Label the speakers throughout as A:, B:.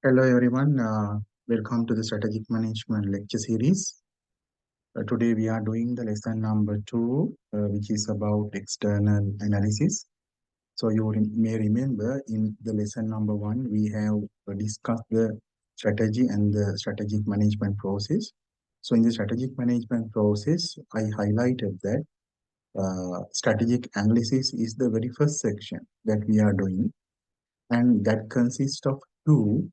A: Hello everyone, welcome to the Strategic Management lecture series. Today we are doing the lesson number 2, which is about external analysis. So you may remember in the lesson number 1, we have discussed the strategy and the strategic management process. So in the strategic management process, I highlighted that strategic analysis is the very first section that we are doing, and that consists of two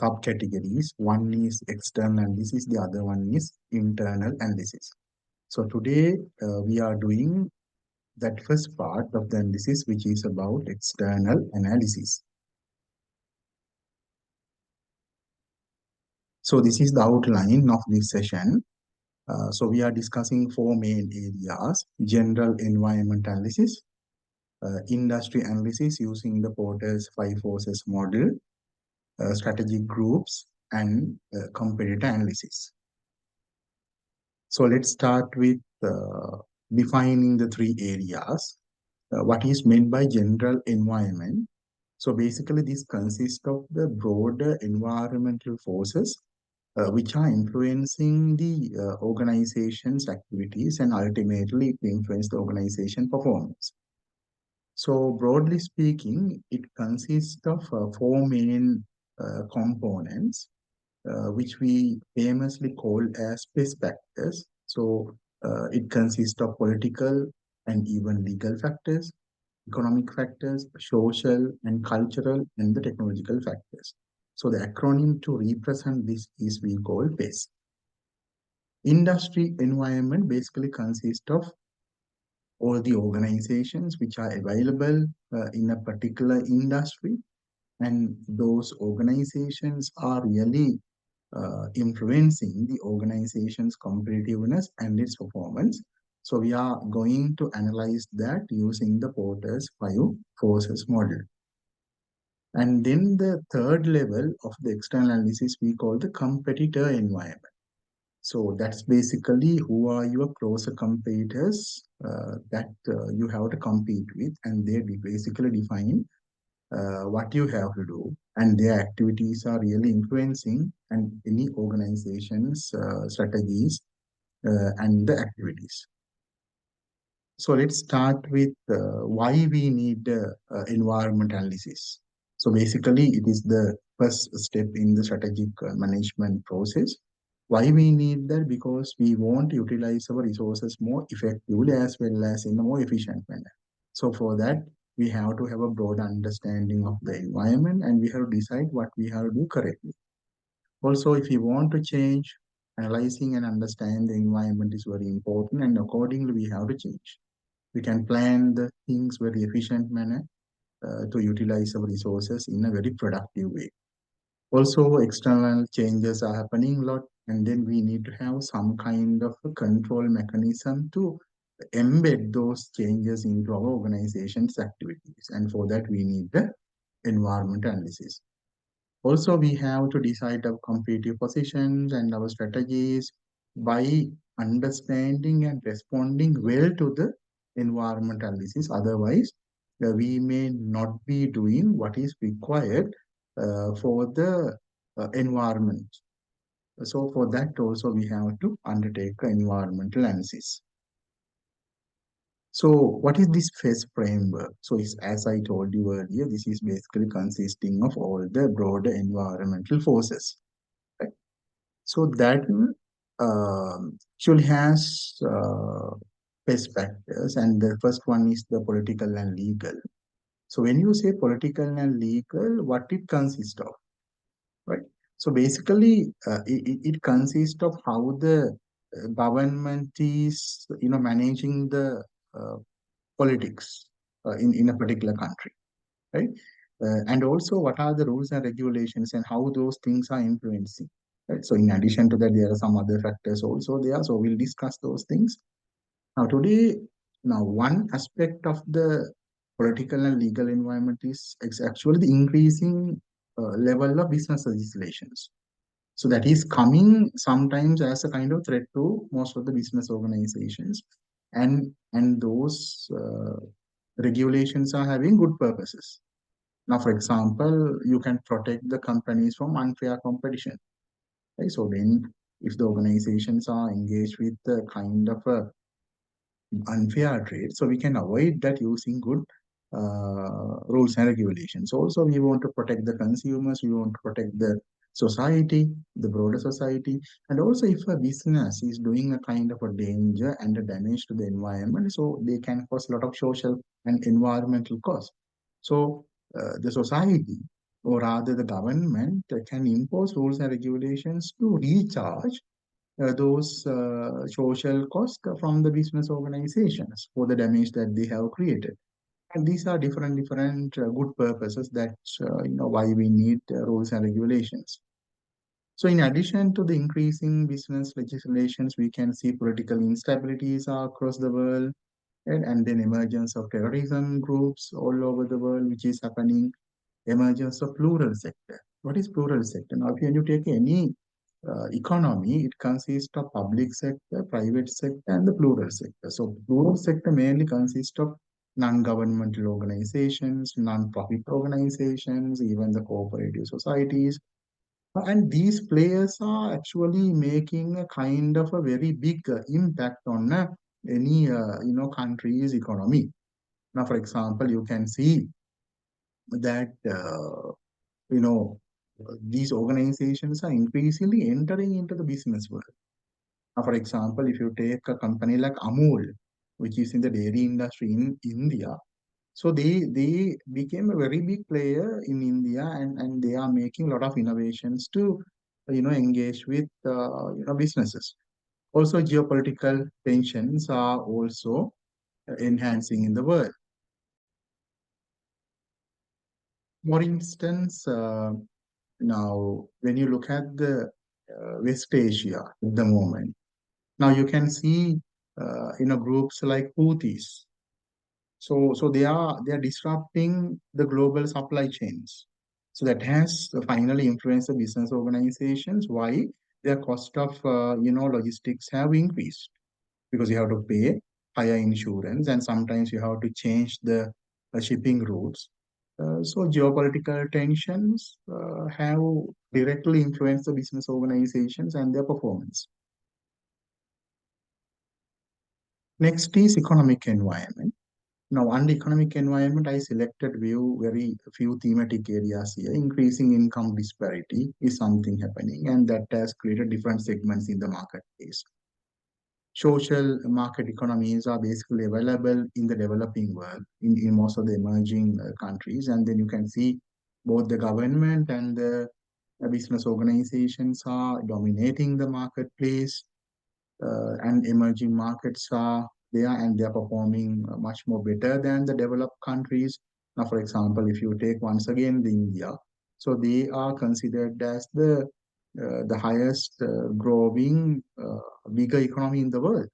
A: subcategories. One is external analysis, the other one is internal analysis. So today we are doing that first part of the analysis, which is about external analysis. So this is the outline of this session. So we are discussing four main areas: general environment analysis, industry analysis using the Porter's five forces model, strategic groups, and competitor analysis. So let's start with defining the three areas. What is meant by general environment? So basically, this consists of the broader environmental forces which are influencing the organization's activities and ultimately influence the organization performance. So broadly speaking, it consists of four main components, which we famously call as PEST factors. So it consists of political and even legal factors, economic factors, social and cultural, and the technological factors. So the acronym to represent this is we call PEST. Industry environment basically consists of all the organizations which are available in a particular industry, and those organizations are really influencing the organization's competitiveness and its performance. So we are going to analyze that using the Porter's five forces model. And then the third level of the external analysis we call the competitor environment. So that's basically who are your closer competitors that you have to compete with, and they basically define what you have to do, and their activities are really influencing and any organization's strategies and the activities. So let's start with why we need environment analysis. So basically, it is the first step in the strategic management process. Why we need that? Because we want to utilize our resources more effectively as well as in a more efficient manner. So for that, we have to have a broad understanding of the environment, and we have to decide what we have to do correctly. Also, if you want to change, analyzing and understand the environment is very important, and accordingly we have to change. We can plan the things very efficient manner to utilize our resources in a very productive way. Also, external changes are happening a lot, and then we need to have some kind of a control mechanism to embed those changes into our organization's activities. And for that, we need the environment analysis. Also, we have to decide our competitive positions and our strategies by understanding and responding well to the environment analysis. Otherwise, we may not be doing what is required for the environment. So for that also we have to undertake an environmental analysis. So what is this PEST framework? So it's, as I told you earlier, this is basically consisting of all the broader environmental forces. Right? So that actually has PEST factors, and the first one is the political and legal. So when you say political and legal, what it consists of, right? So basically, it consists of how the government is, managing the uh, politics in a particular country, right? And also, what are the rules and regulations and how those things are influencing, right? So in addition to that, there are some other factors also there. So we'll discuss those things. Now, one aspect of the political and legal environment is actually the increasing level of business legislations. So that is coming sometimes as a kind of threat to most of the business organizations, and those regulations are having good purposes. Now, for example, you can protect the companies from unfair competition. Right? So when if the organizations are engaged with the kind of a unfair trade. So we can avoid that using good rules and regulations. Also, we want to protect the consumers, we want to protect the society, the broader society. And also, if a business is doing a kind of a danger and a damage to the environment, so they can cause a lot of social and environmental costs. So the society, or rather the government, can impose rules and regulations to recharge those social costs from the business organizations for the damage that they have created. And these are different good purposes that why we need rules and regulations. So, in addition to the increasing business legislations, we can see political instabilities across the world, and then emergence of terrorism groups all over the world, which is happening. Emergence of plural sector. What is plural sector? Now, if you take any economy, it consists of public sector, private sector, and the plural sector. So, plural sector mainly consists of non-governmental organizations, non-profit organizations, even the cooperative societies. And these players are actually making a kind of a very big impact on any country's economy. Now, for example, you can see that you know these organizations are increasingly entering into the business world. Now, for example, if you take a company like Amul, which is in the dairy industry in India, so they became a very big player in India, and they are making a lot of innovations to engage with businesses. Also, geopolitical tensions are also enhancing in the world. For instance, now when you look at the West Asia at the moment, now you can see groups like Houthis. So they are disrupting the global supply chains. So that has finally influenced the business organizations. Why? Their cost of logistics have increased because you have to pay higher insurance, and sometimes you have to change the shipping routes. So geopolitical tensions have directly influenced the business organizations and their performance. Next is economic environment. Now, under economic environment, I selected very few thematic areas here. Increasing income disparity is something happening, and that has created different segments in the marketplace. Social market economies are basically available in the developing world, in most of the emerging countries. And then you can see both the government and the business organizations are dominating the marketplace, and emerging markets are there, and they are performing much more better than the developed countries. Now, for example, if you take once again the India, so they are considered as the highest growing bigger economy in the world,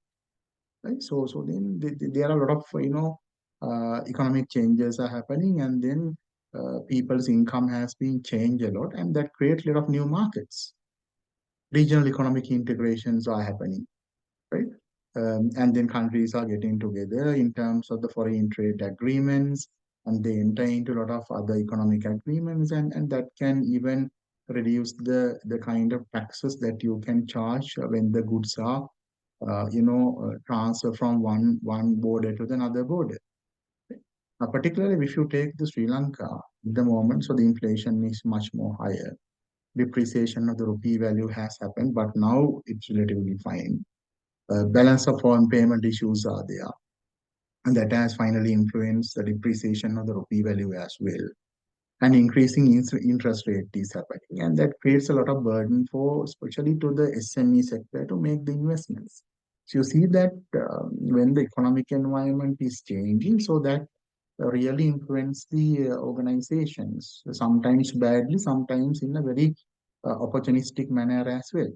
A: right? So then there are a lot of economic changes are happening, and then people's income has been changed a lot, and that creates a lot of new markets. Regional economic integrations are happening, right? And then countries are getting together in terms of the foreign trade agreements, and they enter into a lot of other economic agreements, and that can even reduce the kind of taxes that you can charge when the goods are transfer from one border to another border. Particularly if you take the Sri Lanka at the moment, so the inflation is much more higher. Depreciation of the rupee value has happened, but now it's relatively fine. Balance of foreign payment issues are there, and that has finally influenced the depreciation of the rupee value as well. And increasing interest rate is happening, and that creates a lot of burden for, especially to the SME sector, to make the investments. So you see that when the economic environment is changing, so that really influence the organizations, sometimes badly, sometimes in a very opportunistic manner as well.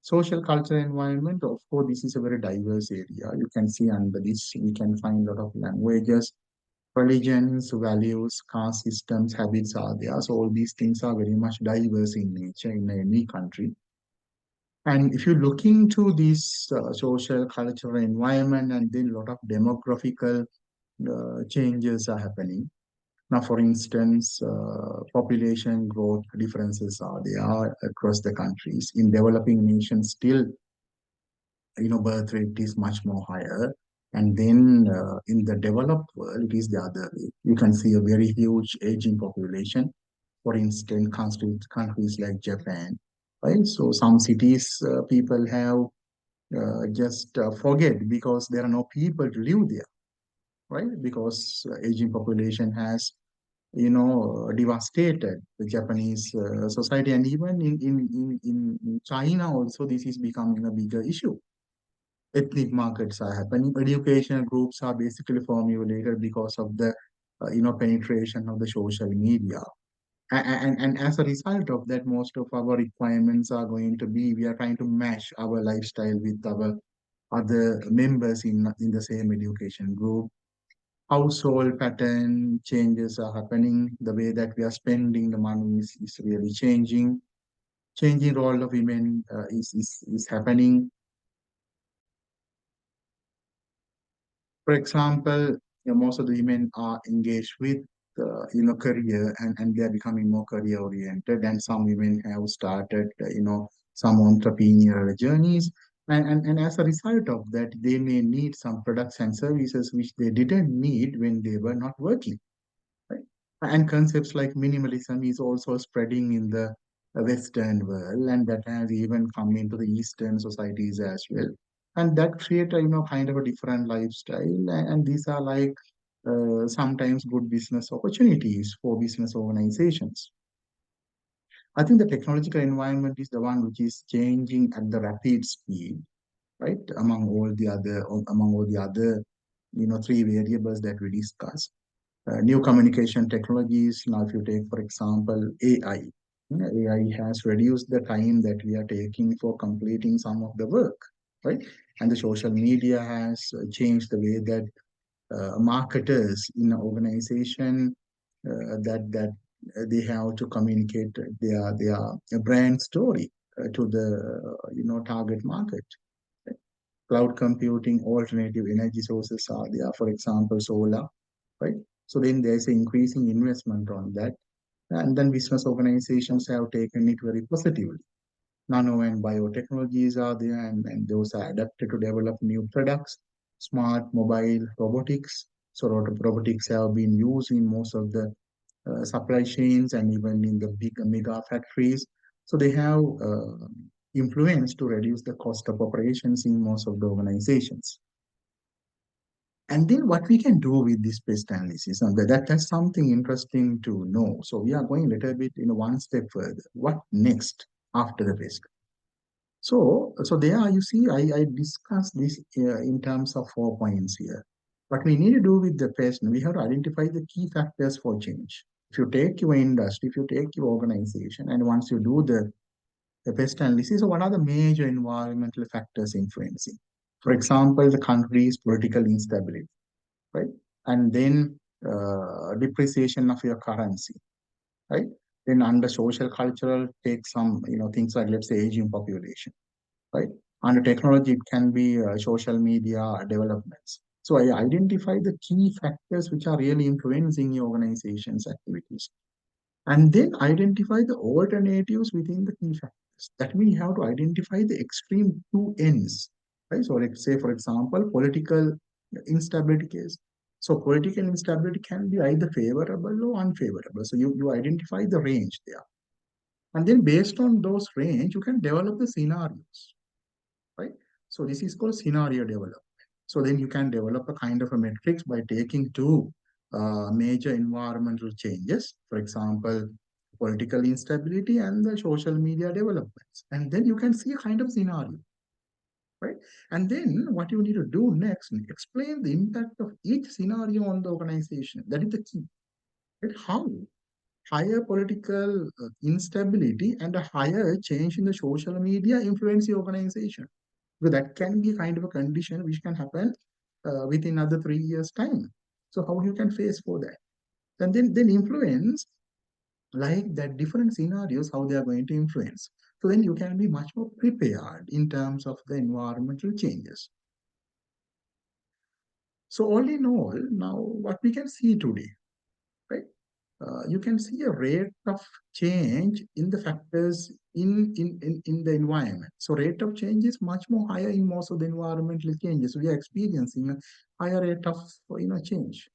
A: Social cultural environment, of course, this is a very diverse area. You can see under this, we can find a lot of languages, religions, values, caste systems, habits are there. So all these things are very much diverse in nature in any country. And if you look into this social, cultural environment, and then a lot of demographical changes are happening. Now, for instance, population growth differences are there across the countries. In developing nations, still, birth rate is much more higher. And then in the developed world, it is the other way. You can see a very huge aging population. For instance, countries like Japan, right? So some cities people have just forget because there are no people to live there, right? Because aging population has devastated the Japanese society, and even in China also this is becoming a bigger issue. Ethnic markets are happening. Educational groups are basically formulated because of the penetration of the social media. And as a result of that, most of our requirements are going to be, we are trying to match our lifestyle with our other members in the same education group. Household pattern changes are happening. The way that we are spending the money is really changing. Changing role of women is happening. For example, most of the women are engaged with career, and they are becoming more career oriented. And some women have started some entrepreneurial journeys. And as a result of that, they may need some products and services which they didn't need when they were not working. Right? And concepts like minimalism is also spreading in the Western world, and that has even come into the Eastern societies as well. And that create a kind of a different lifestyle, and these are like sometimes good business opportunities for business organizations. I think the technological environment is the one which is changing at the rapid speed, right? Among all the other, three variables that we discussed. New communication technologies. Now, if you take, for example, AI, AI has reduced the time that we are taking for completing some of the work, right? And the social media has changed the way that marketers in an organization that they have to communicate their brand story to the target market. Cloud computing, alternative energy sources are there, for example, solar, right? So then there's an increasing investment on that. And then business organizations have taken it very positively. Nano and biotechnologies are there, and those are adapted to develop new products. Smart mobile robotics. So robotics have been used in most of the supply chains and even in the big mega factories. So they have influence to reduce the cost of operations in most of the organizations. And then what we can do with this PEST analysis, and that's something interesting to know. So we are going a little bit one step further. What next after the PEST? So there you see, I discussed this in terms of 4 points here. What we need to do with the PEST, we have to identify the key factors for change. If you take your industry, if you take your organization, and once you do the PEST analysis, so what are the major environmental factors influencing? For example, the country's political instability, right? And then depreciation of your currency, right? Then under social cultural, take some things like, let's say, aging population, right? Under technology, it can be social media developments. So I identify the key factors which are really influencing your organization's activities, and then identify the alternatives within the key factors. That means you have to identify the extreme two ends, right? So let's say, for example, political instability case. So political instability can be either favorable or unfavorable. So you identify the range there. And then based on those range, you can develop the scenarios, right? So this is called scenario development. So then you can develop a kind of a matrix by taking two major environmental changes, for example, political instability and the social media developments. And then you can see a kind of scenario, right? And then what you need to do next, explain the impact of each scenario on the organization. That is the key. Right? How higher political instability and a higher change in the social media influence the organization. So that can be kind of a condition which can happen within another 3 years' time. So how you can face for that? And then influence like that different scenarios, how they are going to influence. So then you can be much more prepared in terms of the environmental changes. So all in all, now what we can see today, right? you can see a rate of change in the factors in the environment. So rate of change is much more higher in most of the environmental changes. We are experiencing a higher rate of change.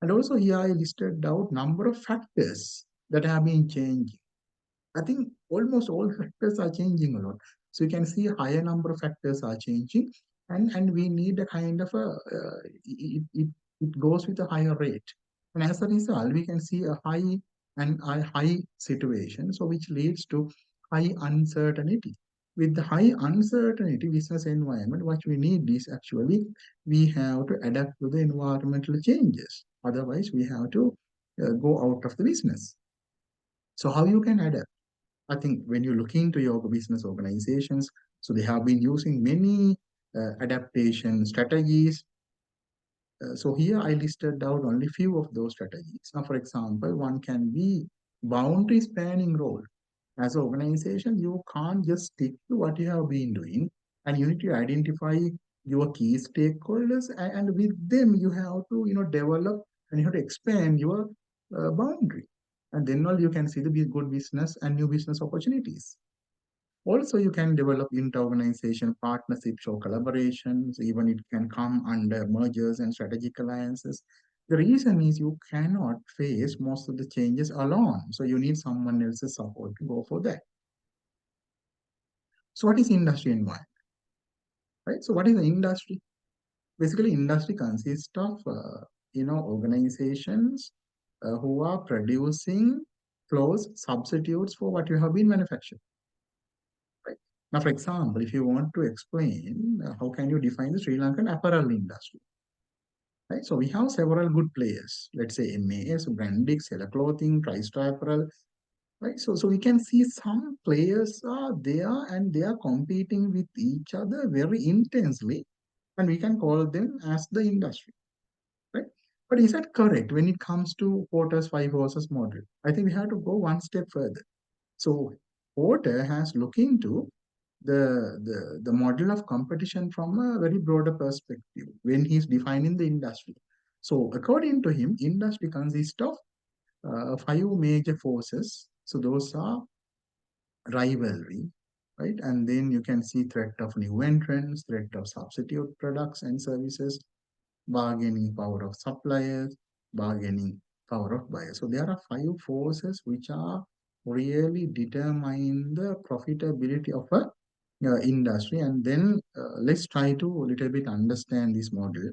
A: And also here I listed out number of factors that have been changing. I think almost all factors are changing a lot. So you can see a higher number of factors are changing, and we need a kind of it goes with a higher rate. And as a result, we can see a high situation, so which leads to high uncertainty. With the high uncertainty business environment, what we need is actually we have to adapt to the environmental changes. Otherwise, we have to go out of the business. So how you can adapt? I think when you look into your business organizations, so they have been using many adaptation strategies. So here I listed out only few of those strategies. Now, for example, one can be boundary spanning role. As an organization, you can't just stick to what you have been doing, and you need to identify your key stakeholders, and with them you have to develop and you have to expand your boundary, and then all you can see the good business and new business opportunities. Also, you can develop inter-organization partnerships or collaborations. Even it can come under mergers and strategic alliances. The reason is you cannot face most of the changes alone. So you need someone else's support to go for that. So what is industry environment, right? So what is the industry? Basically, industry consists of organizations who are producing close substitutes for what you have been manufactured. Right. Now, for example, if you want to explain how can you define the Sri Lankan apparel industry, right? So we have several good players. Let's say MAS, Brandix, Sela Clothing, TriStar Apparel, right? So we can see some players are there and they are competing with each other very intensely, and we can call them as the industry, right? But is that correct when it comes to Porter's five horses model? I think we have to go one step further. So Porter has looked into the model of competition from a very broader perspective when he's defining the industry. So according to him, industry consists of five major forces. So those are rivalry, right? And then you can see threat of new entrants, threat of substitute products and services, bargaining power of suppliers, bargaining power of buyers. So there are five forces which are really determine the profitability of a industry. And then let's try to a little bit understand this model.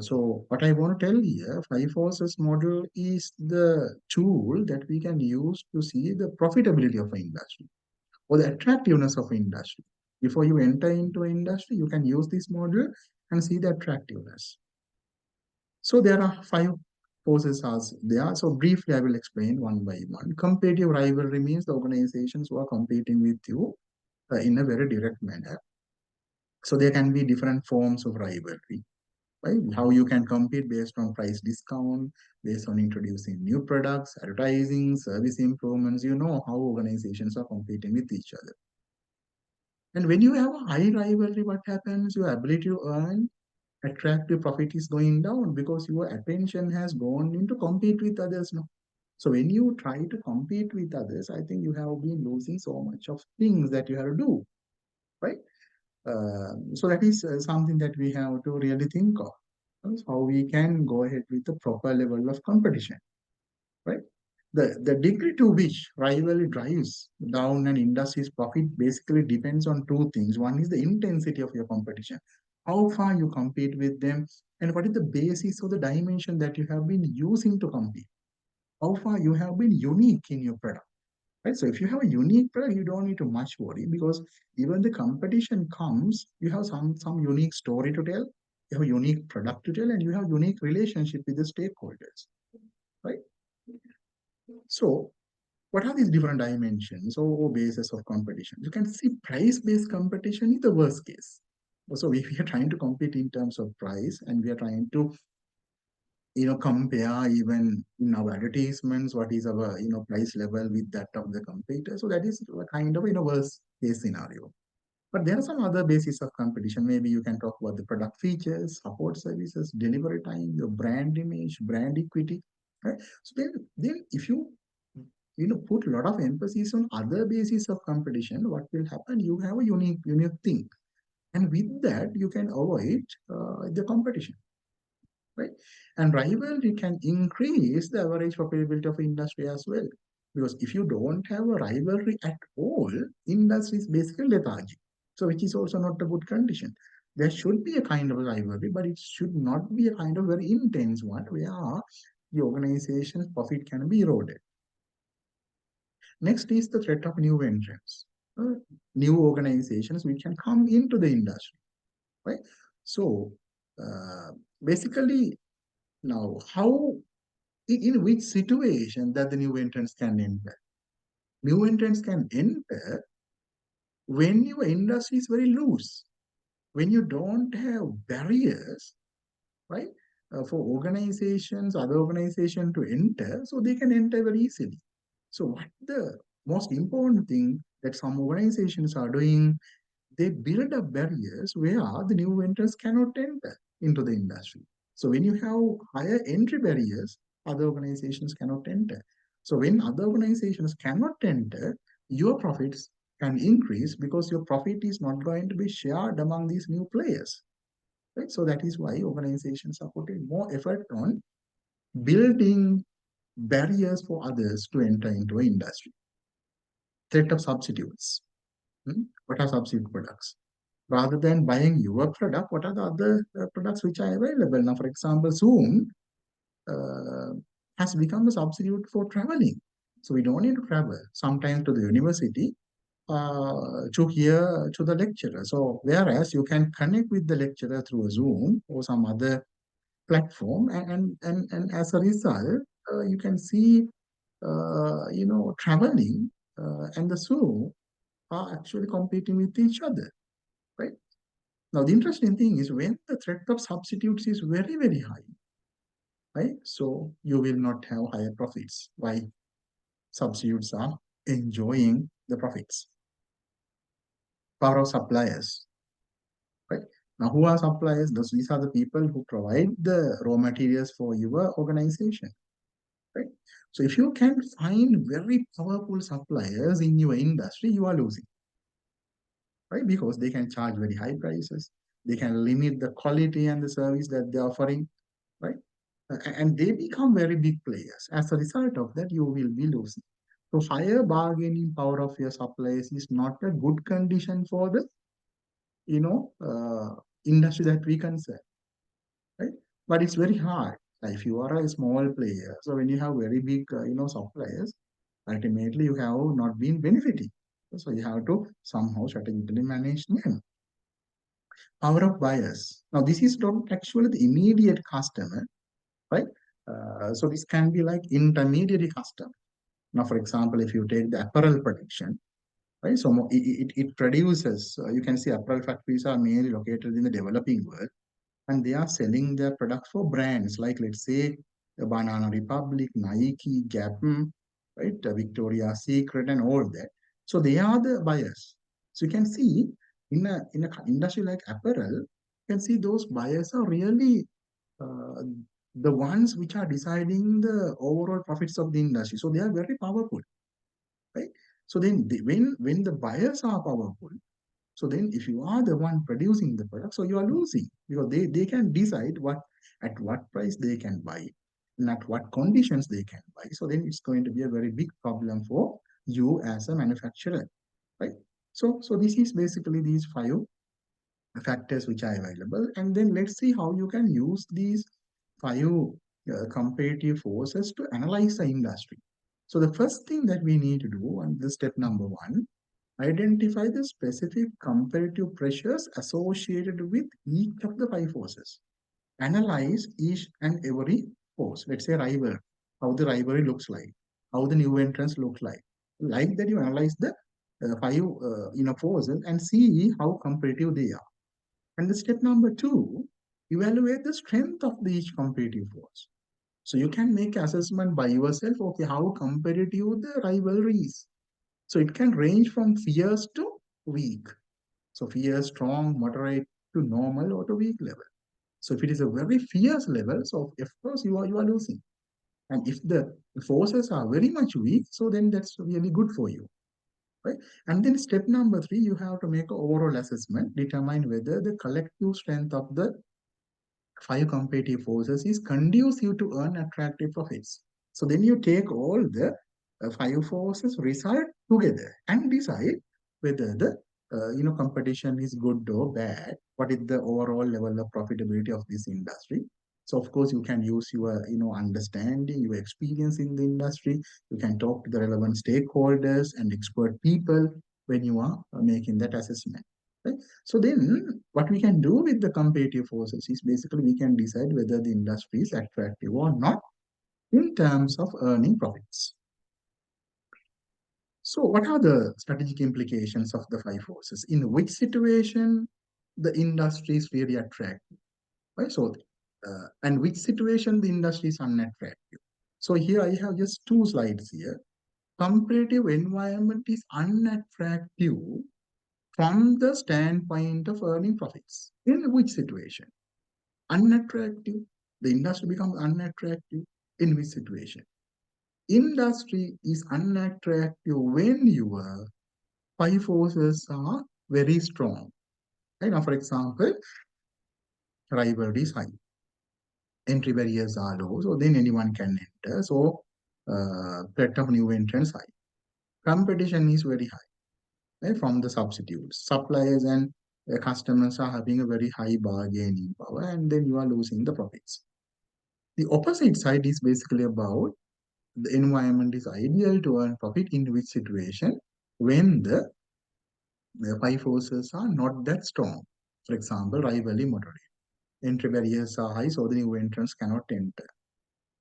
A: So what I want to tell here, five forces model is the tool that we can use to see the profitability of an industry or the attractiveness of an industry. Before you enter into an industry, you can use this model and see the attractiveness. So there are five forces as there. So briefly, I will explain one by one. Competitive rivalry means the organizations who are competing with you in a very direct manner. So there can be different forms of rivalry, right? How you can compete based on price discount, based on introducing new products, advertising, service improvements. You know how organizations are competing with each other. And when you have a high rivalry, what happens? Your ability to earn attractive profit is going down because your attention has gone into compete with others now. So when you try to compete with others, I think you have been losing so much of things that you have to do, right? So that is something that we have to really think of. How we can go ahead with the proper level of competition, right? The degree to which rivalry drives down an industry's profit basically depends on two things. One is the intensity of your competition, how far you compete with them, and what is the basis or the dimension that you have been using to compete. How far you have been unique in your product. Right? So if you have a unique product, you don't need to much worry because even the competition comes, you have some unique story to tell, you have a unique product to tell, and you have unique relationship with the stakeholders. Right? So what are these different dimensions or bases of competition? You can see price-based competition is the worst case. So if we are trying to compete in terms of price and we are trying to compare even in our advertisements what is our price level with that of the competitor. So that is a kind of worst case scenario. But there are some other basis of competition. Maybe you can talk about the product features, support services, delivery time, your brand image, brand equity. right? So then if put a lot of emphasis on other bases of competition, what will happen? You have a unique thing, and with that you can avoid the competition, right? And rivalry can increase the average profitability of industry as well. Because if you don't have a rivalry at all, industry is basically lethargic. So which is also not a good condition. There should be a kind of rivalry, but it should not be a kind of very intense one where the organization's profit can be eroded. Next is the threat of new entrants, uh, new organizations which can come into the industry, right? So uh, basically, now how in which situation that the new entrants can enter? New entrants can enter when your industry is very loose, when you don't have barriers, right? For organizations, other organizations to enter, so they can enter very easily. So what the most important thing that some organizations are doing, they build up barriers where the new entrants cannot enter into the industry. So when you have higher entry barriers, other organizations cannot enter. So when other organizations cannot enter, your profits can increase because your profit is not going to be shared among these new players. Right? So that is why organizations are putting more effort on building barriers for others to enter into an industry. Threat of substitutes. What are substitute products? Rather than buying your product, what are the other products which are available? Now, for example, Zoom uh, has become a substitute for traveling. So we don't need to travel sometimes to the university to hear to the lecturer. So whereas you can connect with the lecturer through a Zoom or some other platform, and as a result, you can see, traveling and the Zoom are actually competing with each other, right? Now, the interesting thing is when the threat of substitutes is very, very high, right? So you will not have higher profits. Why? Substitutes are enjoying the profits. Power of suppliers, right? Now, who are suppliers? These are the people who provide the raw materials for your organization, right? So if you can find very powerful suppliers in your industry, you are losing, right? Because they can charge very high prices. They can limit the quality and the service that they're offering, right? And they become very big players. As a result of that, you will be losing. So higher bargaining power of your suppliers is not a good condition for the, industry that we concern, right? But it's very hard. Like if you are a small player, so when you have very big, suppliers, ultimately you have not been benefiting. So you have to somehow strategically manage them. Power of buyers. Now this is not actually the immediate customer, right? So this can be like intermediary customer. Now, for example, if you take the apparel production, right? So it produces, you can see apparel factories are mainly located in the developing world, and they are selling their products for brands like, let's say, the Banana Republic, Nike, Gap, right? Victoria's Secret, and all that. So they are the buyers. So you can see in a industry like apparel, you can see those buyers are really uh, the ones which are deciding the overall profits of the industry. So they are very powerful, right? So then when the buyers are powerful, so then if you are the one producing the product, so you are losing because they can decide at what price they can buy and at what conditions they can buy. So then it's going to be a very big problem for you as a manufacturer, right? So this is basically these five factors which are available. And then let's see how you can use these five comparative forces to analyze the industry. So the first thing that we need to do, and this step number one, identify the specific comparative pressures associated with each of the five forces. Analyze each and every force. Let's say rival, how the rivalry looks like, how the new entrance looks like. Like that, you analyze the five forces and see how comparative they are. And the step number two, evaluate the strength of each competitive force. So you can make assessment by yourself, okay, how competitive the rivalry is. So it can range from fierce to weak. So fierce, strong, moderate to normal or to weak level. So if it is a very fierce level, so of course you are losing. And if the forces are very much weak, so then that's really good for you, right? And then step number three, you have to make an overall assessment, determine whether the collective strength of the five competitive forces is conducive to earn attractive profits. So then you take all the five forces result together and decide whether the competition is good or bad. What is the overall level of profitability of this industry? So of course you can use your understanding, your experience in the industry. You can talk to the relevant stakeholders and expert people when you are making that assessment. Right? So then what we can do with the competitive forces is basically we can decide whether the industry is attractive or not in terms of earning profits. So what are the strategic implications of the five forces? In which situation the industry is really attractive, right? So, and which situation the industry is unattractive. So here I have just two slides here. Competitive environment is unattractive from the standpoint of earning profits. In which situation? Unattractive. The industry becomes unattractive in which situation? Industry is unattractive when your five forces are very strong. Right? Now, for example, rivalry is high, entry barriers are low, so then anyone can enter. So, threat of new entrants high. Competition is very high, right? From the substitutes. Suppliers and customers are having a very high bargaining power, and then you are losing the profits. The opposite side is basically about the environment is ideal to earn profit in which situation when the five forces are not that strong. For example, rivalry moderate. Entry barriers are high, so the new entrants cannot enter.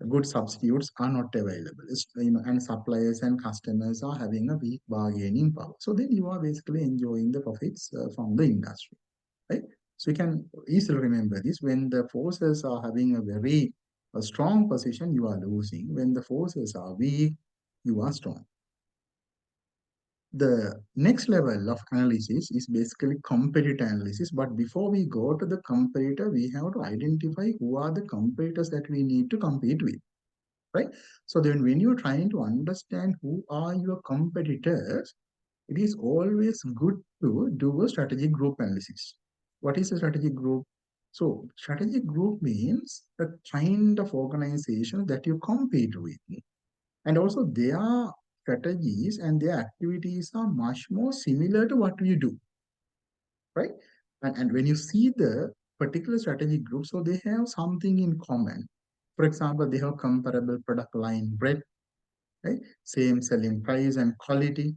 A: Good substitutes are not available. And suppliers and customers are having a weak bargaining power. So then you are basically enjoying the profits from the industry, right? So you can easily remember this. When the forces are having a strong position, you are losing. When the forces are weak, you are strong. The next level of analysis is basically competitor analysis. But before we go to the competitor, we have to identify who are the competitors that we need to compete with, right? So then when you're trying to understand who are your competitors, it is always good to do a strategic group analysis. What is a strategic group? So strategic group means a kind of organization that you compete with. And also their strategies and their activities are much more similar to what we do, right? And when you see the particular strategic group, so they have something in common. For example, they have comparable product line breadth, right? Same selling price and quality,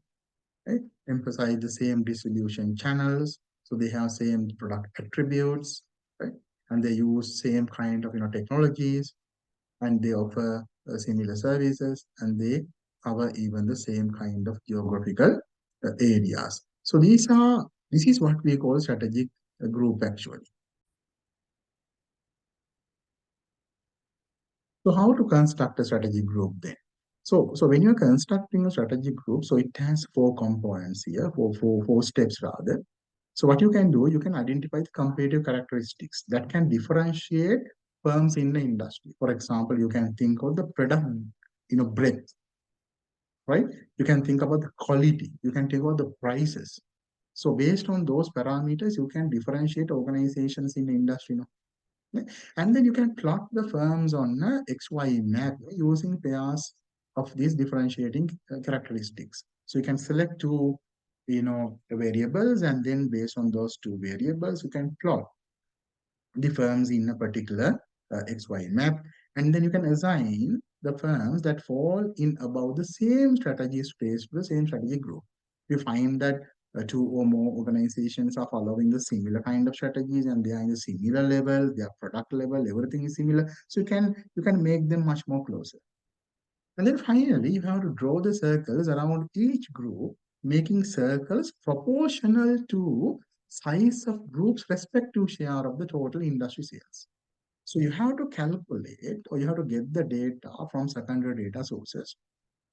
A: right? Emphasize the same distribution channels, so they have same product attributes, right? And they use same kind of technologies, and they offer similar services, and they cover even the same kind of geographical areas. So this is what we call strategic group actually. So how to construct a strategic group then? So when you're constructing a strategic group, so it has four components here, four steps rather. So what you can do, you can identify the competitive characteristics that can differentiate firms in the industry. For example, you can think of the product, breadth, right? You can think about the quality. You can think about the prices. So based on those parameters, you can differentiate organizations in the industry. Right? And then you can plot the firms on a XY map using pairs of these differentiating characteristics. So you can select two, variables, and then based on those two variables, you can plot the firms in a particular XY map. And then you can assign the firms that fall in about the same strategy space to the same strategy group. You find that two or more organizations are following the similar kind of strategies and they are in a similar level, their product level, everything is similar. So you can make them much more closer. And then finally, you have to draw the circles around each group, making circles proportional to size of group's respective share of the total industry sales. So you have to calculate or you have to get the data from secondary data sources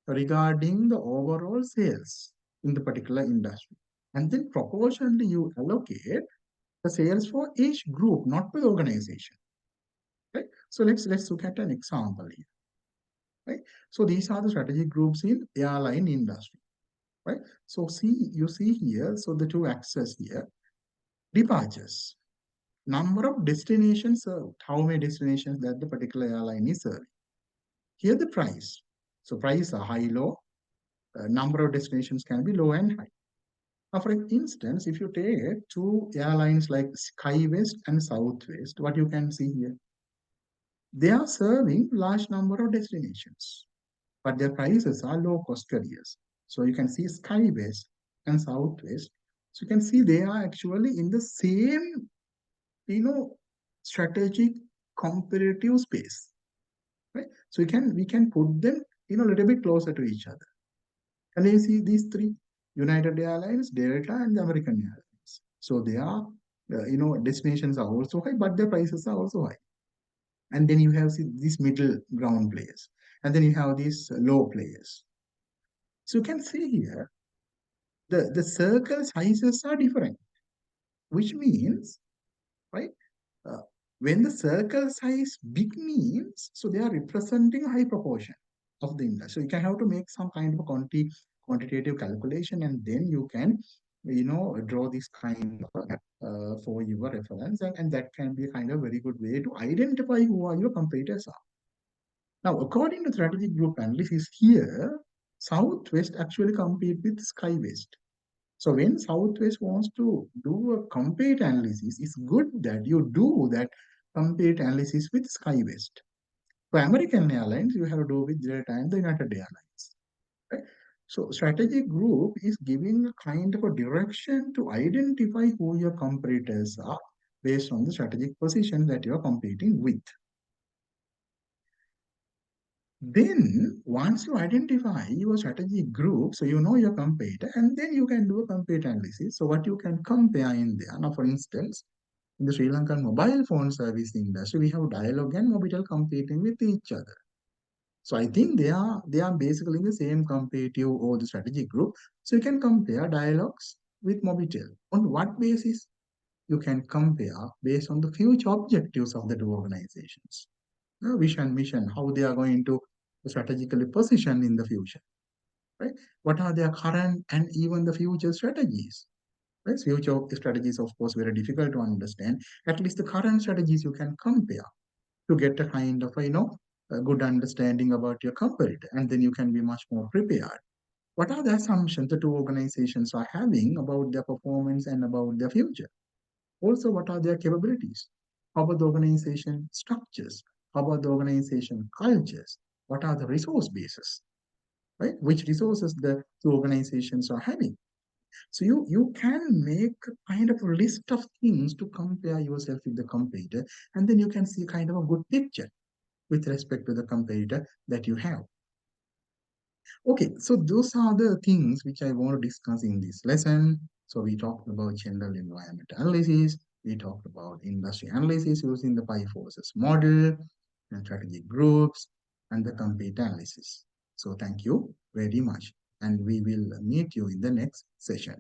A: regarding the overall sales in the particular industry. And then proportionally you allocate the sales for each group, not per organization. Right? So let's look at an example here. right? So these are the strategic groups in airline industry, right? So you see here, so the two axes here, departures, number of destinations served, how many destinations that the particular airline is serving. Here the price. So price are high, low, number of destinations can be low and high. Now, for instance, if you take two airlines like SkyWest and Southwest, what you can see here, they are serving large number of destinations, but their prices are low cost carriers. So you can see SkyWest and Southwest. So you can see they are actually in the same, you know, strategic competitive space, right? So we can put them, a little bit closer to each other. And you see these three, United Airlines, Delta, and the American Airlines. So they are, destinations are also high, but the prices are also high. And then you have these middle ground players. And then you have these low players. So you can see here, the circle sizes are different, which means, right, uh, when the circle size big means, so they are representing a high proportion of the industry. So you can have to make some kind of a quantitative calculation, and then you can, draw this kind of for your reference, and that can be a kind of very good way to identify who are your competitors are. Now, according to strategic group analysis here, Southwest actually compete with SkyWest. So when Southwest wants to do a compete analysis, it's good that you do that compete analysis with SkyWest. For American Airlines, you have to do with Delta and the United Airlines. Right? So strategic group is giving a kind of a direction to identify who your competitors are based on the strategic position that you're competing with. Then, once you identify your strategic group, so you know your competitor, and then you can do a competitor analysis. So, what you can compare in there. Now, for instance, in the Sri Lankan mobile phone service industry, we have Dialog and Mobitel competing with each other. So, I think they are basically the same competitive or the strategic group. So, you can compare Dialogs with Mobitel. On what basis? You can compare based on the future objectives of the two organizations, vision, mission, how they are going to strategically position in the future, right? What are their current and even the future strategies? Right? Future strategies, of course, very difficult to understand. At least the current strategies you can compare to get a kind of a good understanding about your competitor, and then you can be much more prepared. What are the assumptions the two organizations are having about their performance and about their future? Also, what are their capabilities? How about the organization structures? How about the organization cultures? What are the resource bases? Right? Which resources the two organizations are having? So you can make a kind of a list of things to compare yourself with the competitor, and then you can see kind of a good picture with respect to the competitor that you have. Okay, so those are the things which I want to discuss in this lesson. So we talked about general environment analysis, we talked about industry analysis using the pi forces model, and strategic groups, and the compete analysis. So thank you very much, and we will meet you in the next session.